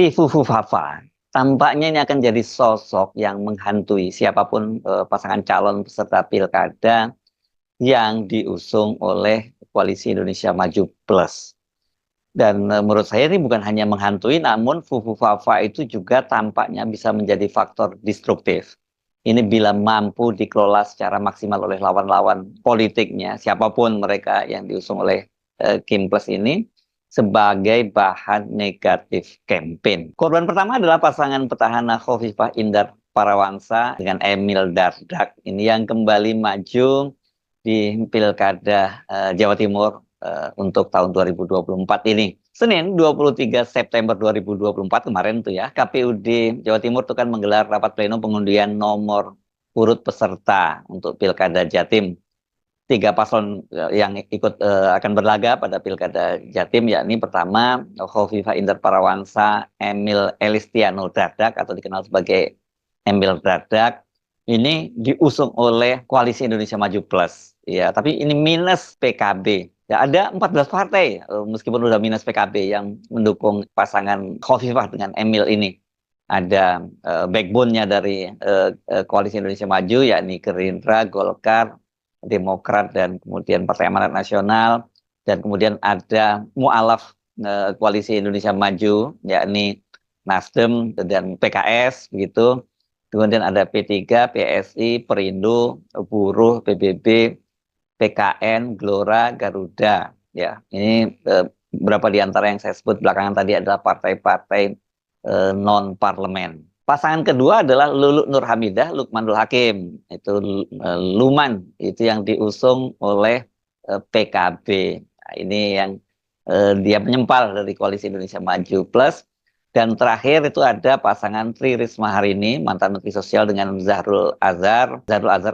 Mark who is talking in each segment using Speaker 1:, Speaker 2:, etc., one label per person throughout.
Speaker 1: Si Fufu Fafa tampaknya ini akan jadi sosok yang menghantui siapapun pasangan calon peserta pilkada yang diusung oleh Koalisi Indonesia Maju Plus. Dan menurut saya ini bukan hanya menghantui, namun Fufu Fafa itu juga tampaknya bisa menjadi faktor destruktif. Ini bila mampu dikelola secara maksimal oleh lawan-lawan politiknya, siapapun mereka yang diusung oleh Kim Plus ini, sebagai bahan negatif campaign. Korban pertama adalah pasangan petahana Khofifah Indar Parawansa dengan Emil Dardak. Ini yang kembali maju di Pilkada Jawa Timur untuk tahun 2024 ini. Senin 23 September 2024 kemarin tuh ya, KPUD Jawa Timur tuh kan menggelar rapat pleno pengundian nomor urut peserta untuk Pilkada Jatim. Tiga paslon yang ikut akan berlaga pada Pilkada Jatim, yakni pertama Khofifah Indar Parawansa, Emil Elistiano Dardak atau dikenal sebagai Emil Dardak. Ini diusung oleh Koalisi Indonesia Maju Plus, ya. Tapi ini minus PKB. Ya, ada 14 partai, meskipun udah minus PKB yang mendukung pasangan Khofifah dengan Emil ini. Ada backbone-nya dari Koalisi Indonesia Maju, yakni Gerindra, Golkar, Demokrat, dan kemudian Partai Amanat Nasional, dan kemudian ada mualaf Koalisi Indonesia Maju, yakni Nasdem dan PKS, begitu. Kemudian ada P3, PSI, Perindo, Buruh, PBB, PKN, Gelora, Garuda. Ya, ini beberapa di antara yang saya sebut belakangan tadi adalah partai-partai non parlemen. Pasangan kedua adalah Lulu Nur Hamidah, Lukmanul Hakim. Itu Luman, itu yang diusung oleh PKB. Nah, ini yang dia menyempal dari Koalisi Indonesia Maju Plus. Dan terakhir itu ada pasangan Tri Risma hari ini, mantan Menteri Sosial, dengan Zahrul Azhar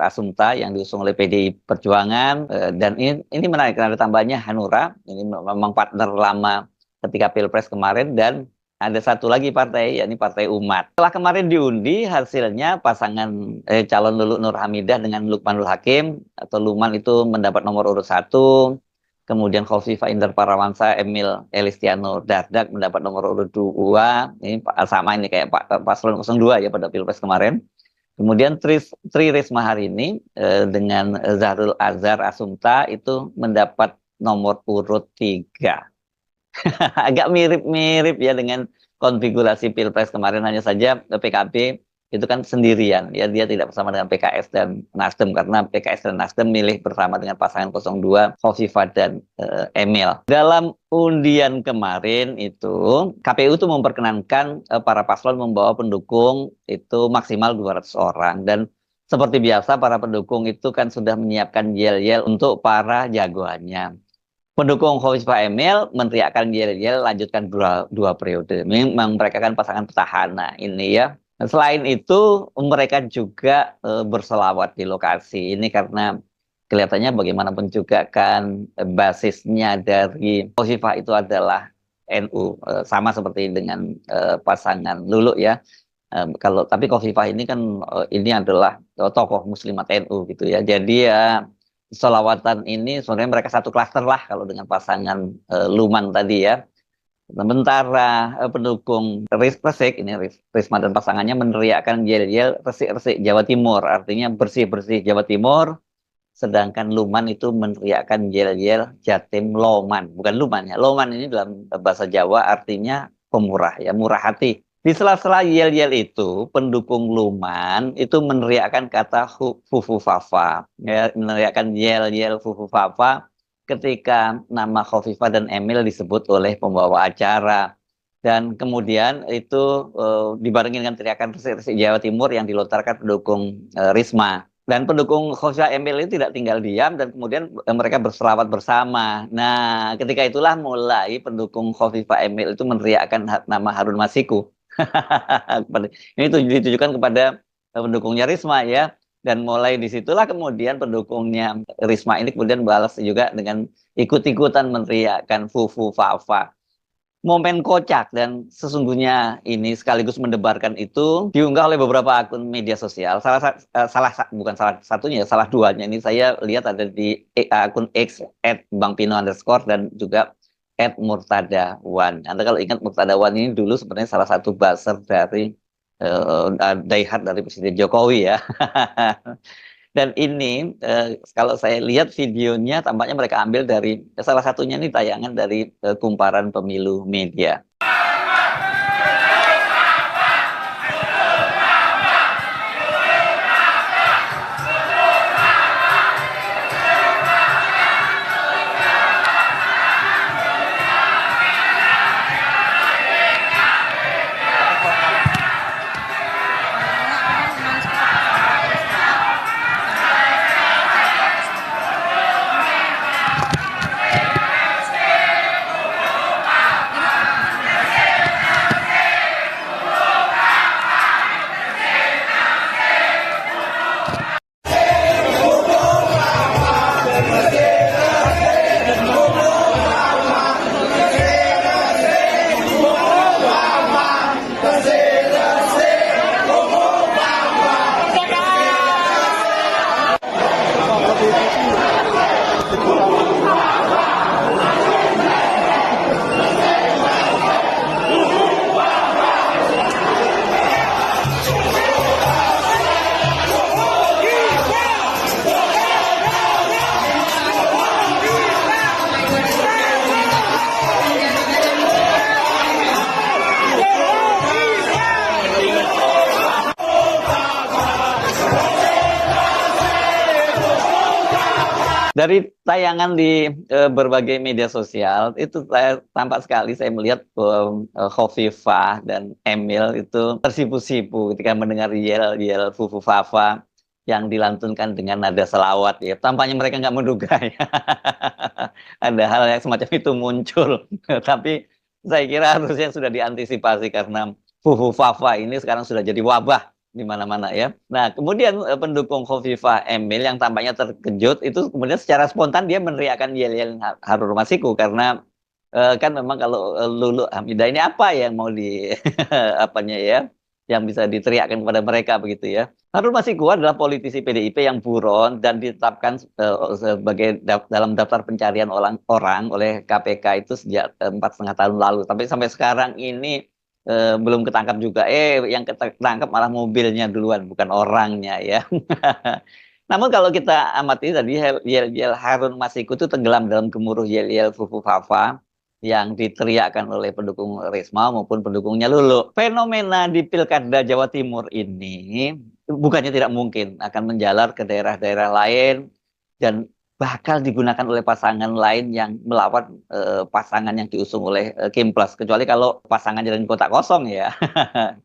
Speaker 1: Asumta yang diusung oleh PDI Perjuangan. Dan ini menarik, ada tambahnya Hanura, ini memang partner lama ketika Pilpres kemarin, dan ada satu lagi partai, yakni Partai Umat. Setelah kemarin diundi, hasilnya pasangan calon Lulu Nur Hamidah dengan Lukmanul Hakim atau Luman itu mendapat nomor urut 1. Kemudian Khofifah Indar Parawansa, Emil Elistiano Dardak mendapat nomor urut 2. Ini sama ini kayak paslon 02 ya pada Pilpres kemarin. Kemudian Tri Risma hari ini dengan Zahrul Azhar Asumta itu mendapat nomor urut 3. Agak mirip-mirip ya dengan konfigurasi Pilpres kemarin, hanya saja PKB itu kan sendirian ya, dia tidak bersama dengan PKS dan Nasdem, karena PKS dan Nasdem milih bersama dengan pasangan 02 Khofifah dan Emil. Dalam undian kemarin itu KPU itu memperkenankan para paslon membawa pendukung itu maksimal 200 orang, dan seperti biasa para pendukung itu kan sudah menyiapkan yel-yel untuk para jagoannya. Pendukung Khofifah Emil meneriakkan yel-yel lanjutkan dua periode. Memang mereka kan pasangan petahana ini ya. Selain itu mereka juga berselawat di lokasi ini, karena kelihatannya bagaimanapun juga kan basisnya dari Khofifah itu adalah NU, sama seperti dengan pasangan Lulu ya. Tapi Khofifah ini kan ini adalah tokoh muslimat NU gitu ya. Jadi ya selawatan ini sebenarnya mereka satu klaster lah kalau dengan pasangan Luman tadi ya. Sementara pendukung Resik ini Risma dan pasangannya meneriakkan yel-yel resik-resik Jawa Timur, artinya bersih-bersih Jawa Timur. Sedangkan Luman itu meneriakkan yel-yel Jatim Loman, bukan Luman ya. Loman ini dalam bahasa Jawa artinya pemurah ya, murah hati. Di sela-sela yel-yel itu, pendukung Luman itu meneriakkan kata Fufu Fafa, ya, meneriakkan yel-yel Fufu Fafa ketika nama Khofifah dan Emil disebut oleh pembawa acara. Dan kemudian itu dibarengi dengan teriakan resik-resik Jawa Timur yang dilontarkan pendukung Risma. Dan pendukung Khofifah Emil ini tidak tinggal diam, dan kemudian mereka berselawat bersama. Nah, ketika itulah mulai pendukung Khofifah Emil itu meneriakkan nama Harun Masiku. Ini ditujukan kepada pendukungnya Risma ya. Dan mulai disitulah kemudian pendukungnya Risma ini kemudian balas juga dengan ikut-ikutan meneriakkan Fufu Fafa. Momen kocak dan sesungguhnya ini sekaligus mendebarkan itu diunggah oleh beberapa akun media sosial. Bukan salah satunya, salah duanya ini saya lihat ada di akun X @bangpino_ dan juga @murtadawan. Anda kalau ingat Murtadawan ini dulu sebenarnya salah satu buzzer dari diehard dari Presiden Jokowi ya. Dan ini kalau saya lihat videonya tampaknya mereka ambil dari salah satunya ini tayangan dari Kumparan Pemilu Media. Dari tayangan di berbagai media sosial itu tampak sekali saya melihat Khofifah dan Emil itu tersipu-sipu ketika mendengar yel-yel Fufu Fafa yang dilantunkan dengan nada selawat ya. Tampaknya mereka nggak menduga ya. Ada hal yang semacam itu muncul. Tapi saya kira harusnya sudah diantisipasi karena Fufu Fafa ini sekarang sudah jadi wabah di mana-mana ya. Nah, kemudian pendukung Khofifah Emil yang tampaknya terkejut itu kemudian secara spontan dia meneriakkan yel-yel Harun Masiku karena kan memang kalau Lulu Hamidah ini apa yang mau di apanya ya yang bisa diteriakkan kepada mereka begitu ya. Harun Masiku adalah politisi PDIP yang buron dan ditetapkan sebagai dalam daftar pencarian orang oleh KPK itu sejak 4,5 tahun lalu. Tapi sampai sekarang ini belum ketangkap juga. Yang ketangkap malah mobilnya duluan, bukan orangnya ya. Namun kalau kita amati tadi yel-yel Harun Masiku itu tenggelam dalam gemuruh yel-yel Fufu Fafa yang diteriakkan oleh pendukung Risma maupun pendukungnya Lulu. Fenomena di Pilkada Jawa Timur ini bukannya tidak mungkin akan menjalar ke daerah-daerah lain dan bakal digunakan oleh pasangan lain yang melawan pasangan yang diusung oleh Kimplas. Kecuali kalau pasangan jadi kota kosong ya.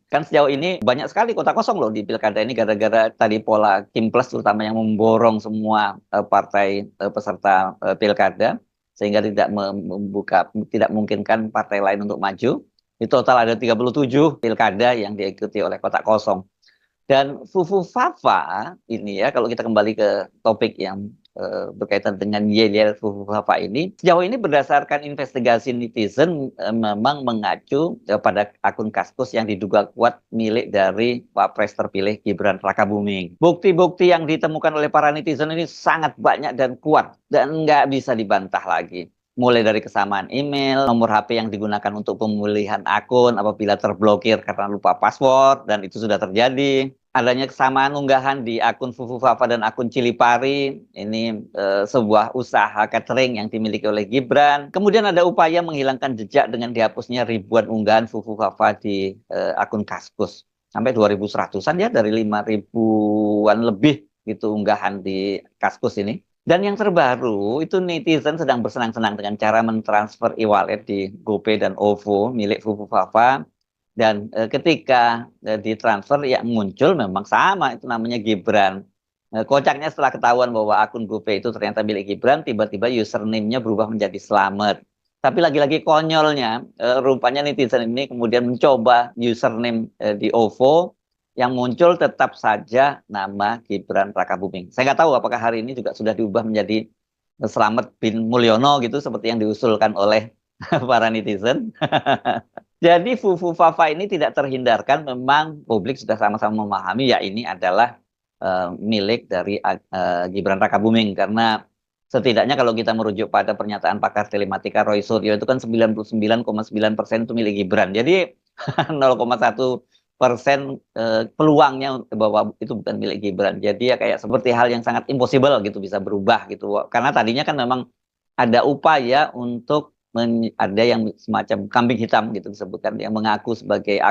Speaker 1: Kan sejauh ini banyak sekali kota kosong loh di pilkada ini gara-gara tadi pola Kimplas terutama yang memborong semua partai peserta pilkada sehingga tidak memungkinkan partai lain untuk maju. Itu total ada 37 pilkada yang diikuti oleh kota kosong. Dan Fufu Fafa ini ya kalau kita kembali ke topik yang berkaitan dengan yel-yel Fufu Fafa ini, sejauh ini berdasarkan investigasi netizen memang mengacu pada akun Kaskus yang diduga kuat milik dari Wapres terpilih Gibran Rakabuming. Bukti-bukti yang ditemukan oleh para netizen ini sangat banyak dan kuat dan nggak bisa dibantah lagi. Mulai dari kesamaan email, nomor HP yang digunakan untuk pemulihan akun apabila terblokir karena lupa password, dan itu sudah terjadi. Adanya kesamaan unggahan di akun Fufu Fafa dan akun Cilipari, ini sebuah usaha catering yang dimiliki oleh Gibran. Kemudian ada upaya menghilangkan jejak dengan dihapusnya ribuan unggahan Fufu Fafa di akun Kaskus. Sampai 2.100-an ya, dari 5.000-an lebih gitu unggahan di Kaskus ini. Dan yang terbaru itu netizen sedang bersenang-senang dengan cara mentransfer e-wallet di GoPay dan OVO milik Fufu Fafa. Dan ketika ditransfer yang muncul memang sama, itu namanya Gibran. Kocaknya setelah ketahuan bahwa akun GoPay itu ternyata milik Gibran, tiba-tiba username-nya berubah menjadi Slamet. Tapi lagi-lagi konyolnya, rupanya netizen ini kemudian mencoba username di OVO, yang muncul tetap saja nama Gibran Rakabuming. Saya nggak tahu apakah hari ini juga sudah diubah menjadi Slamet bin Mulyono gitu, seperti yang diusulkan oleh para netizen. Jadi Fufu Fafa ini tidak terhindarkan, memang publik sudah sama-sama memahami ya ini adalah milik dari Gibran Rakabuming karena Setidaknya kalau kita merujuk pada pernyataan pakar telematika Roy Suryo itu kan 99,9% itu milik Gibran. Jadi 0,1% peluangnya bahwa itu bukan milik Gibran. Jadi ya kayak seperti hal yang sangat impossible gitu bisa berubah gitu. Karena tadinya kan memang ada upaya untuk ada yang semacam kambing hitam gitu disebutkan yang mengaku sebagai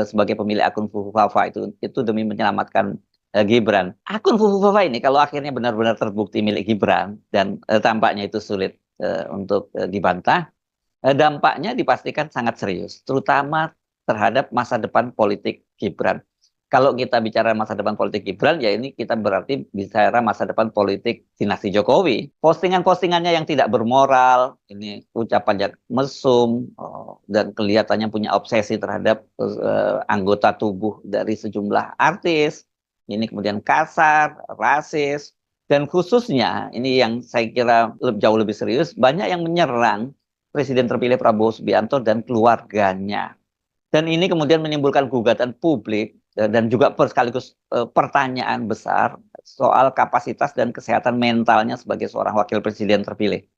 Speaker 1: sebagai pemilik akun Fufufafa itu demi menyelamatkan Gibran. Akun Fufufafa ini kalau akhirnya benar-benar terbukti milik Gibran dan tampaknya itu sulit untuk dibantah, dampaknya dipastikan sangat serius, terutama terhadap masa depan politik Gibran. Kalau kita bicara masa depan politik Gibran, ya ini kita berarti bicara masa depan politik dinasti Jokowi. Postingan-postingannya yang tidak bermoral, ini ucapan yang mesum, dan kelihatannya punya obsesi terhadap anggota tubuh dari sejumlah artis. Ini kemudian kasar, rasis, dan khususnya ini yang saya kira jauh lebih serius, banyak yang menyerang Presiden terpilih Prabowo Subianto dan keluarganya. Dan ini kemudian menimbulkan gugatan publik dan juga sekaligus pertanyaan besar soal kapasitas dan kesehatan mentalnya sebagai seorang wakil presiden terpilih.